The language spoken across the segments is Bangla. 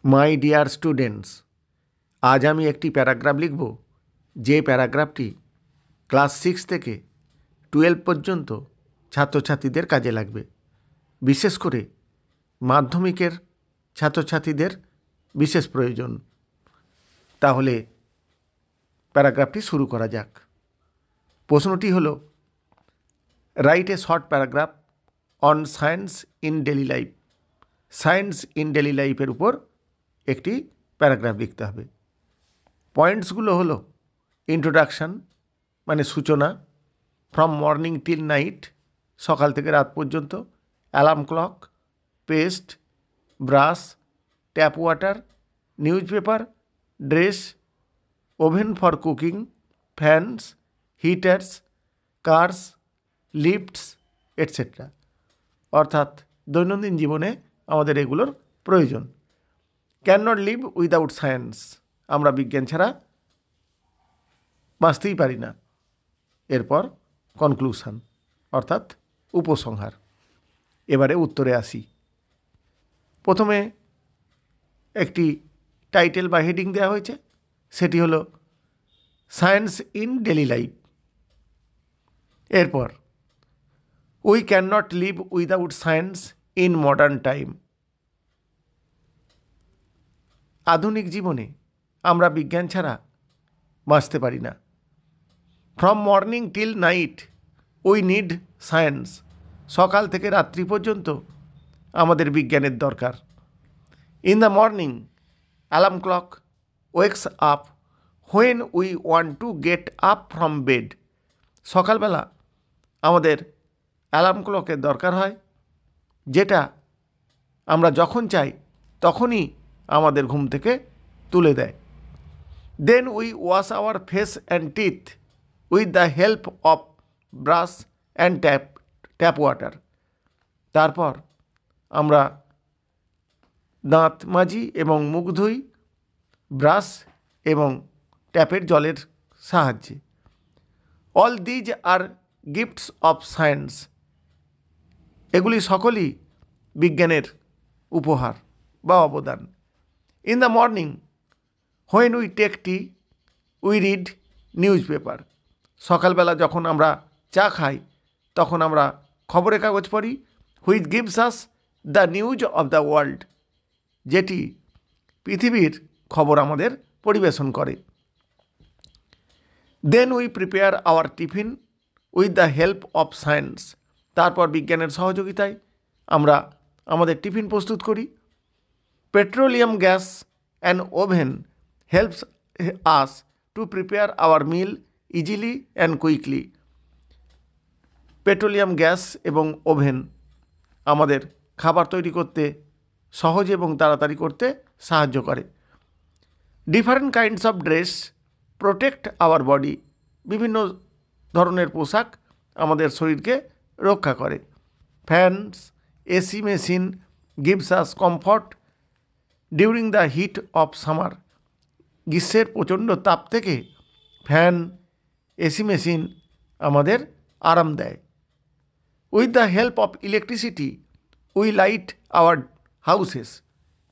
মাই ডিয়ার স্টুডেন্টস, আজ আমি একটি প্যারাগ্রাফ লিখব, যে প্যারাগ্রাফটি ক্লাস 6 থেকে 12 পর্যন্ত ছাত্রছাত্রীদের কাজে লাগবে। বিশেষ করে মাধ্যমিকের ছাত্রছাত্রীদের বিশেষ প্রয়োজন। তাহলে প্যারাগ্রাফটি শুরু করা যাক। প্রশ্নটি হলো, write a short paragraph on science in daily life. Science in daily লাইফের উপর একটি প্যারাগ্রাফ লিখতে হবে। পয়েন্টসগুলো হলো, ইন্ট্রোডাকশান মানে সূচনা, ফ্রম মর্নিং টিল নাইট সকাল থেকে রাত পর্যন্ত, alarm clock, paste, brush, tap water, newspaper, dress, oven for cooking, fans, heaters, cars, lifts etcetera. অর্থাৎ দৈনন্দিন জীবনে আমাদের এগুলোর প্রয়োজন। Can not live without science, আমরা বিজ্ঞান ছাড়া বাঁচতেই পারি না। এরপর কনক্লুশন অর্থাৎ উপসংহার। এবারে উত্তরে আসি। প্রথমে একটি টাইটেল বা হেডিং দেওয়া হয়েছে, সেটি হলো সায়েন্স ইন ডেলি লাইফ। এরপর we can not live without science in modern time. আধুনিক জীবনে আমরা বিজ্ঞান ছাড়া বাঁচতে পারি না। From morning till night we need science, সকাল থেকে রাত্রি পর্যন্ত আমাদের বিজ্ঞানের দরকার। In the morning alarm clock wakes up when we want to get up from bed. সকালবেলা আমাদের অ্যালার্ম ক্লকের দরকার হয়, যেটা আমরা যখন চাই তখনই আমাদের ঘুম থেকে তুলে দেয়। Then we wash our face and teeth with the help of brush and tap water. তারপর আমরা দাঁত মাজি এবং মুখ ধুই ব্রাশ এবং ট্যাপের জলের সাহায্যে। All these are gifts of science, এগুলি সকলই বিজ্ঞানের উপহার বা অবদান। In the morning when we take tea we read newspaper. সকালবেলা যখন আমরা চা খাই তখন আমরা খবরের কাগজ পড়ি। Which gives us the news of the world, যেটি পৃথিবীর খবর আমাদের পরিবেশন করে। Then we prepare our tiffin with the help of science. তারপর বিজ্ঞানের সহযোগিতায় আমরা আমাদের টিফিন প্রস্তুত করি। Petroleum gas and oven helps us to prepare our meal easily and quickly. Petroleum gas এবং ওভেন আমাদের খাবার তৈরি করতে সহজ এবং তাড়াতাড়ি করতে সাহায্য করে। Different kinds of dress protect our body. বিভিন্ন ধরনের পোশাক আমাদের শরীরকে রক্ষা করে। Fans, AC machine gives us comfort during the heat of summer. গ্রীষ্মের প্রচণ্ড তাপ থেকে ফ্যান, এসি মেশিন আমাদের আরাম দেয়। With the help of electricity we light our houses.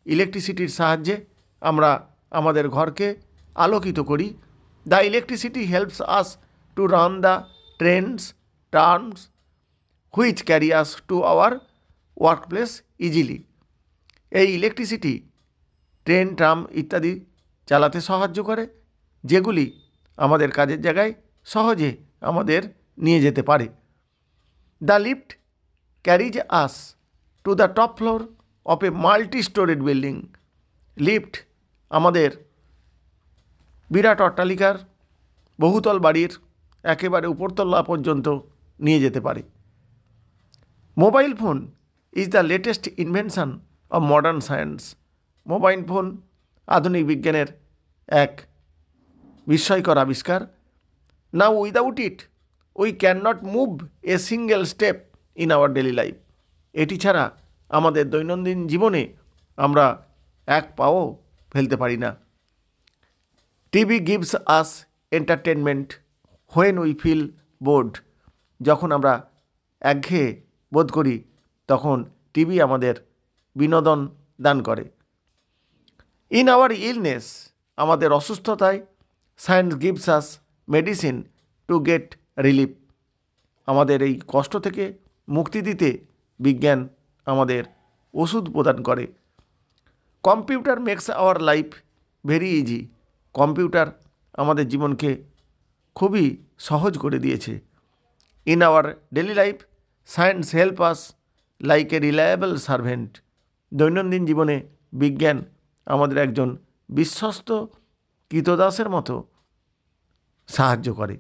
ইলেকট্রিসিটির সাহায্যে আমরা আমাদের ঘরকে আলোকিত করি। The electricity helps us to run the trains trams which carry us to our work place easily. এই ইলেকট্রিসিটি ট্রেন, ট্রাম ইত্যাদি চালাতে সাহায্য করে, যেগুলি আমাদের কাজের জায়গায় সহজে আমাদের নিয়ে যেতে পারে। The lift carries us to the top floor of a multi storeyed building. Lift আমাদের বিরাট অট্টালিকার বহুতল বাড়ির একেবারে উপরতলা পর্যন্ত নিয়ে যেতে পারে। Mobile phone is the latest invention of modern science. Mobile phone আধুনিক বিজ্ঞানের এক বিস্ময়কর আবিষ্কার। Now without it we can not move a single step in our daily life. এটি ছাড়া আমাদের দৈনন্দিন জীবনে আমরা এক পাও ফেলতে পারি না। TV gives us entertainment when we feel bored. যখন আমরা একঘেয়ে বোধ করি তখন টিভি আমাদের বিনোদন দান করে। ইন আওয়ার ইলনেস, আমাদের অসুস্থতায় science gives us medicine to get relief. আমাদের এই কষ্ট থেকে মুক্তি দিতে বিজ্ঞান আমাদের ওষুধ প্রদান করে। Computer makes our life very easy. Computer আমাদের জীবনকে খুবই সহজ করে দিয়েছে। In our daily life science help us like a reliable servant. দৈনন্দিন জীবনে বিজ্ঞান আমাদের একজন বিশ্বস্ত কৃতদাসের মতো সাহায্য করে।